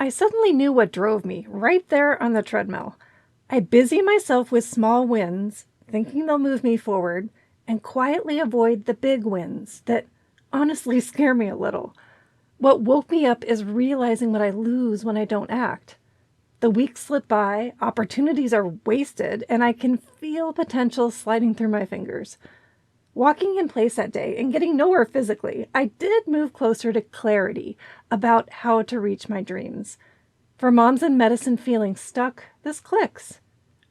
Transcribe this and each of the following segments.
I suddenly knew what drove me right there on the treadmill. I busy myself with small wins, thinking they'll move me forward, and quietly avoid the big wins that honestly scare me a little. What woke me up is realizing what I lose when I don't act. The weeks slip by, opportunities are wasted, and I can feel potential sliding through my fingers. Walking in place that day and getting nowhere physically, I did move closer to clarity about how to reach my dreams. For moms in medicine feeling stuck, this clicks.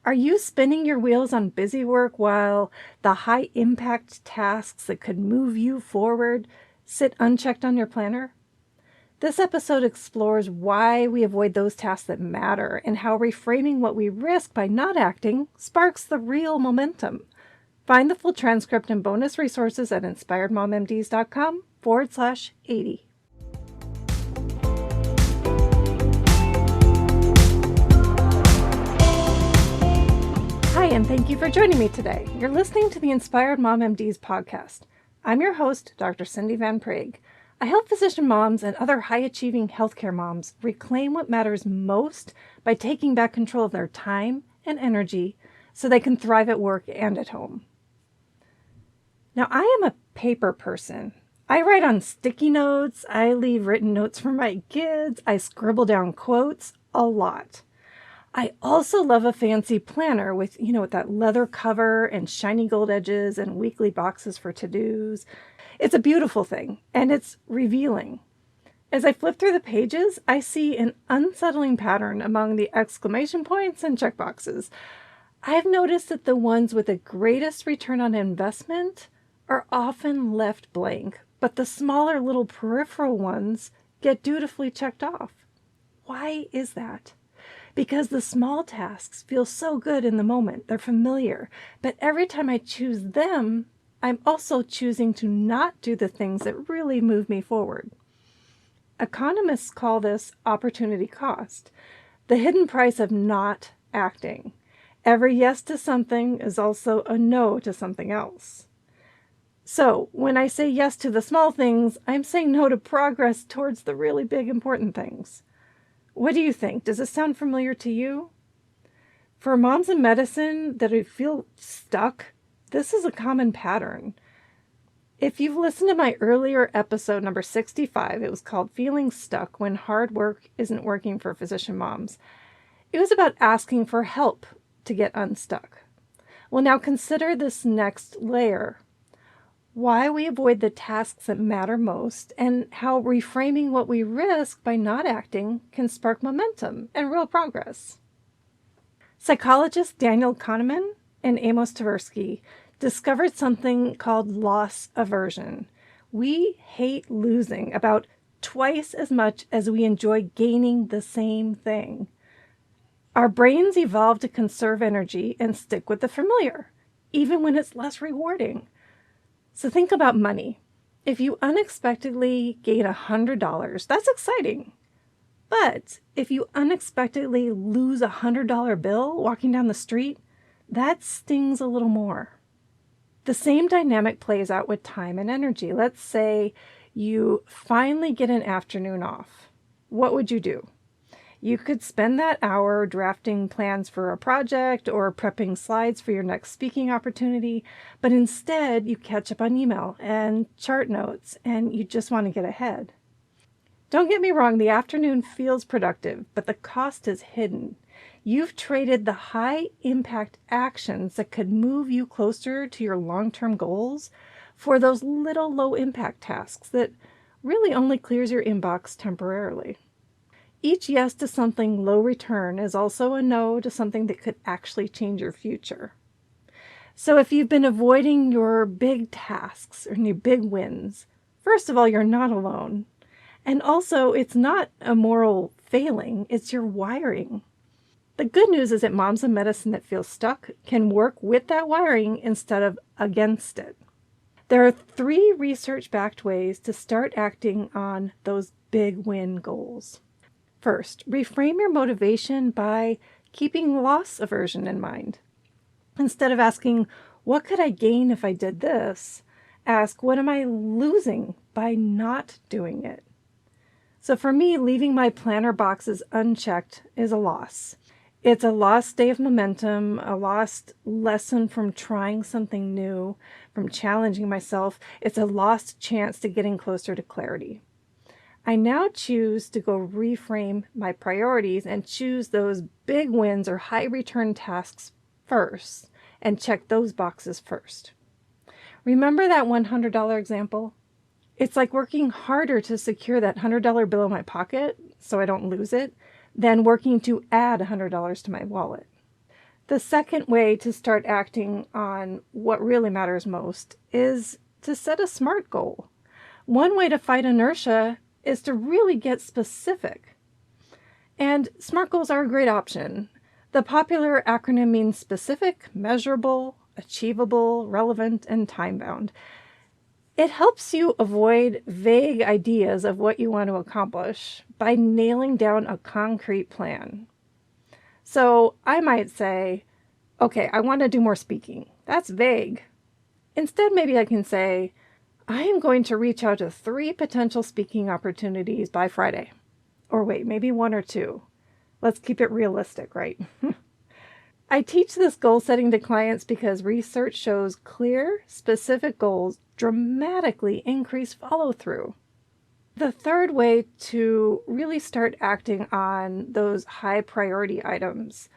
Are you spinning your wheels on busy work while the high-impact tasks that could move you forward sit unchecked on your planner? This episode explores why we avoid those tasks that matter and how reframing what we risk by not acting sparks the real momentum. Find the full transcript and bonus resources at inspiredmommds.com/80. Hi, and thank you for joining me today. You're listening to the Inspired Mom MDs podcast. I'm your host, Dr. Cindy Van Prague. I help physician moms and other high-achieving healthcare moms reclaim what matters most by taking back control of their time and energy so they can thrive at work and at home. Now, I am a paper person. I write on sticky notes, I leave written notes for my kids, I scribble down quotes a lot. I also love a fancy planner with that leather cover and shiny gold edges and weekly boxes for to-dos. It's a beautiful thing, and it's revealing. As I flip through the pages, I see an unsettling pattern among the exclamation points and checkboxes. I've noticed that the ones with the greatest return on investment are often left blank, but the smaller little peripheral ones get dutifully checked off. Why is that? Because the small tasks feel so good in the moment. They're familiar. But every time I choose them, I'm also choosing to not do the things that really move me forward. Economists call this opportunity cost, the hidden price of not acting. Every yes to something is also a no to something else. So when I say yes to the small things, I'm saying no to progress towards the really big important things. What do you think? Does this sound familiar to you? For moms in medicine that feel stuck, this is a common pattern. If you've listened to my earlier episode, number 65, it was called Feeling Stuck When Hard Work Isn't Working for Physician Moms. It was about asking for help to get unstuck. Well, now consider this next layer. Why we avoid the tasks that matter most, and how reframing what we risk by not acting can spark momentum and real progress. Psychologists Daniel Kahneman and Amos Tversky discovered something called loss aversion. We hate losing about twice as much as we enjoy gaining the same thing. Our brains evolved to conserve energy and stick with the familiar, even when it's less rewarding. So think about money. If you unexpectedly gain $100, that's exciting. But if you unexpectedly lose a $100 bill walking down the street, that stings a little more. The same dynamic plays out with time and energy. Let's say you finally get an afternoon off. What would you do? You could spend that hour drafting plans for a project or prepping slides for your next speaking opportunity, but instead you catch up on email and chart notes and you just want to get ahead. Don't get me wrong, the afternoon feels productive, but the cost is hidden. You've traded the high-impact actions that could move you closer to your long-term goals for those little low-impact tasks that really only clears your inbox temporarily. Each yes to something low return is also a no to something that could actually change your future. So if you've been avoiding your big tasks or your big wins, first of all, you're not alone. And also, it's not a moral failing, it's your wiring. The good news is that moms in medicine that feel stuck can work with that wiring instead of against it. There are 3 research-backed ways to start acting on those big win goals. First, reframe your motivation by keeping loss aversion in mind. Instead of asking, what could I gain if I did this? Ask, what am I losing by not doing it? So for me, leaving my planner boxes unchecked is a loss. It's a lost day of momentum, a lost lesson from trying something new, from challenging myself. It's a lost chance to getting closer to clarity. I now choose to go reframe my priorities and choose those big wins or high return tasks first and check those boxes first. Remember that $100 example? It's like working harder to secure that $100 bill in my pocket so I don't lose it than working to add $100 to my wallet. The second way to start acting on what really matters most is to set a SMART goal. One way to fight inertia is to really get specific. And SMART goals are a great option. The popular acronym means specific, measurable, achievable, relevant, and time-bound. It helps you avoid vague ideas of what you want to accomplish by nailing down a concrete plan. So I might say, okay, I want to do more speaking. That's vague. Instead, maybe I can say, I am going to reach out to 3 potential speaking opportunities by Friday. Or wait, maybe 1 or 2. Let's keep it realistic, right? I teach this goal setting to clients because research shows clear, specific goals dramatically increase follow-through. The third way to really start acting on those high priority items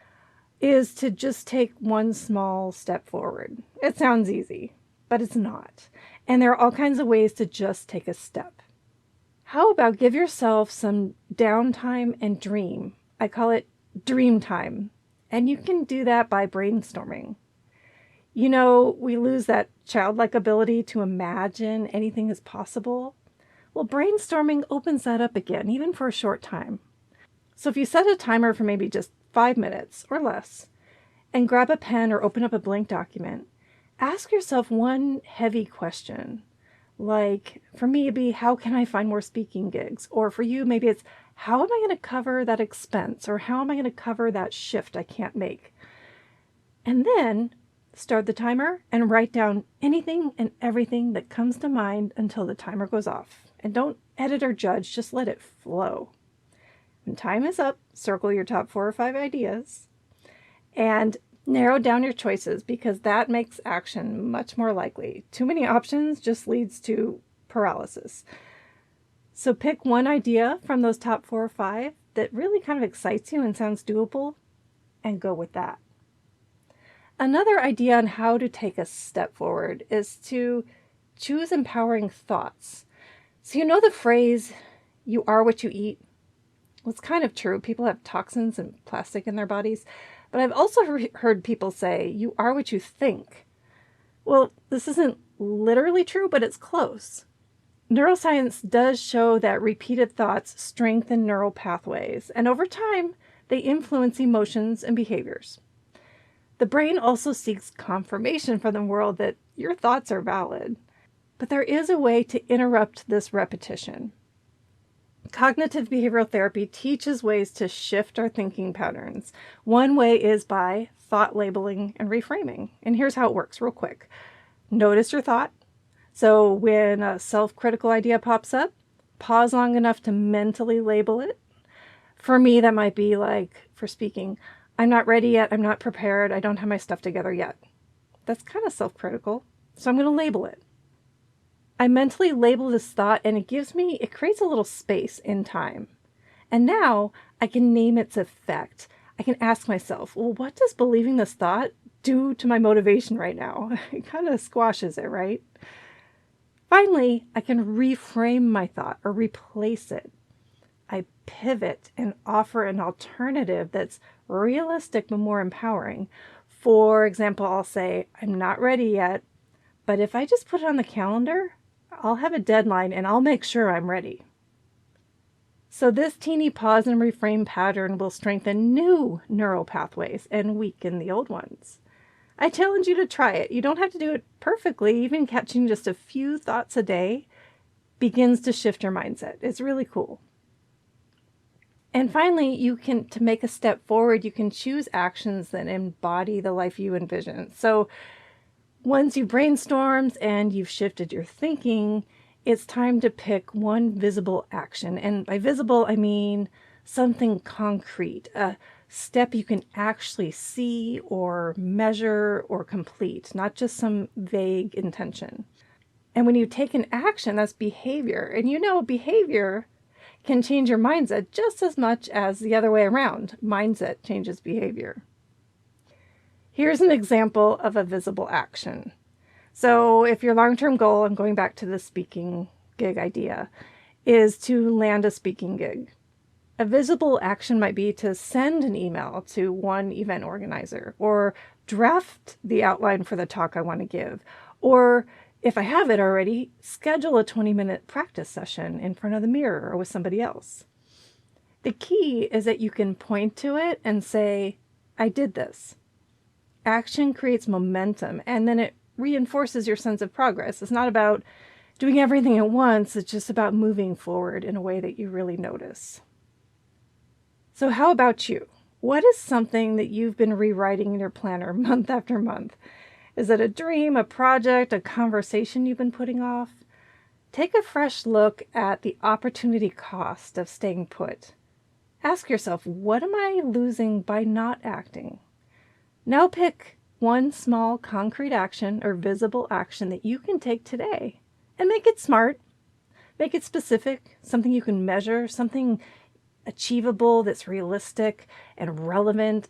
is to just take one small step forward. It sounds easy, but it's not. And there are all kinds of ways to just take a step. How about give yourself some downtime and dream? I call it dream time. And you can do that by brainstorming. You know, we lose that childlike ability to imagine anything is possible. Well, brainstorming opens that up again, even for a short time. So if you set a timer for maybe just 5 minutes or less, and grab a pen or open up a blank document, ask yourself one heavy question. Like, for me, it'd be, how can I find more speaking gigs? Or for you, maybe it's, how am I going to cover that expense? Or how am I going to cover that shift I can't make? And then start the timer and write down anything and everything that comes to mind until the timer goes off. And don't edit or judge, just let it flow. When time is up, circle your top 4 or 5 ideas and narrow down your choices, because that makes action much more likely. Too many options just leads to paralysis. So pick one idea from those top 4 or 5 that really kind of excites you and sounds doable, and go with that. Another idea on how to take a step forward is to choose empowering thoughts. So you know the phrase, you are what you eat? Well, it's kind of true. People have toxins and plastic in their bodies. But I've also heard people say, you are what you think. Well, this isn't literally true, but it's close. Neuroscience does show that repeated thoughts strengthen neural pathways, and over time, they influence emotions and behaviors. The brain also seeks confirmation from the world that your thoughts are valid, but there is a way to interrupt this repetition. Cognitive behavioral therapy teaches ways to shift our thinking patterns. One way is by thought labeling and reframing. And here's how it works real quick. Notice your thought. So when a self-critical idea pops up, pause long enough to mentally label it. For me, that might be like, for speaking, I'm not ready yet, I'm not prepared, I don't have my stuff together yet. That's kind of self-critical, so I'm going to label it. I mentally label this thought and it creates a little space in time. And now I can name its effect. I can ask myself, well, what does believing this thought do to my motivation right now? It kind of squashes it, right? Finally, I can reframe my thought or replace it. I pivot and offer an alternative that's realistic but more empowering. For example, I'll say, I'm not ready yet, but if I just put it on the calendar, I'll have a deadline and I'll make sure I'm ready. So this teeny pause and reframe pattern will strengthen new neural pathways and weaken the old ones. I challenge you to try it. You don't have to do it perfectly. Even catching just a few thoughts a day begins to shift your mindset. It's really cool. And finally, to make a step forward, you can choose actions that embody the life you envision. So once you've brainstormed and you've shifted your thinking, It's time to pick one visible action. And by visible, I mean something concrete, a step you can actually see or measure or complete, not just some vague intention. And when you take an action, that's behavior. And behavior can change your mindset just as much as the other way around. Mindset changes behavior. Here's an example of a visible action. So if your long-term goal, I'm going back to the speaking gig idea, is to land a speaking gig. A visible action might be to send an email to one event organizer, or draft the outline for the talk I want to give, or if I have it already, schedule a 20-minute practice session in front of the mirror or with somebody else. The key is that you can point to it and say, I did this. Action creates momentum, and then it reinforces your sense of progress. It's not about doing everything at once. It's just about moving forward in a way that you really notice. So how about you? What is something that you've been rewriting in your planner month after month? Is it a dream, a project, a conversation you've been putting off? Take a fresh look at the opportunity cost of staying put. Ask yourself, what am I losing by not acting? Now pick one small concrete action or visible action that you can take today and make it smart. Make it specific, something you can measure, something achievable that's realistic and relevant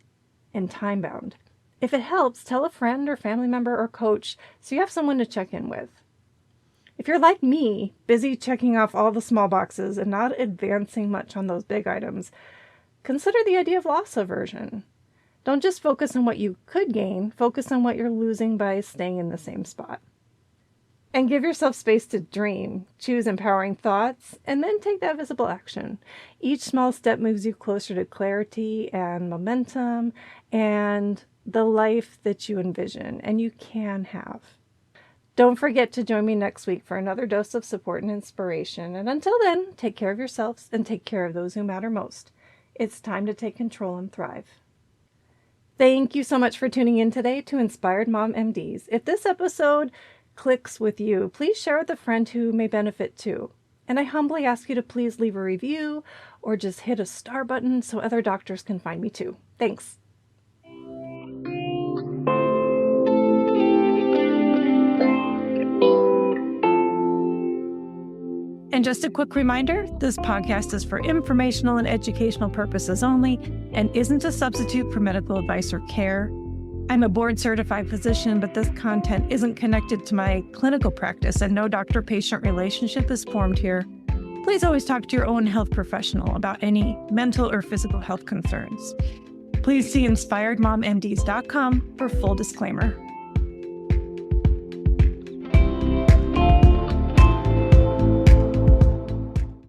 and time-bound. If it helps, tell a friend or family member or coach so you have someone to check in with. If you're like me, busy checking off all the small boxes and not advancing much on those big items, consider the idea of loss aversion. Don't just focus on what you could gain, focus on what you're losing by staying in the same spot. And give yourself space to dream, choose empowering thoughts, and then take that visible action. Each small step moves you closer to clarity and momentum and the life that you envision and you can have. Don't forget to join me next week for another dose of support and inspiration. And until then, take care of yourselves and take care of those who matter most. It's time to take control and thrive. Thank you so much for tuning in today to Inspired Mom MDs. If this episode clicks with you, please share with a friend who may benefit too. And I humbly ask you to please leave a review or just hit a star button so other doctors can find me too. Thanks. And just a quick reminder, this podcast is for informational and educational purposes only and isn't a substitute for medical advice or care. I'm a board-certified physician, but this content isn't connected to my clinical practice and no doctor-patient relationship is formed here. Please always talk to your own health professional about any mental or physical health concerns. Please see inspiredmommds.com for full disclaimer.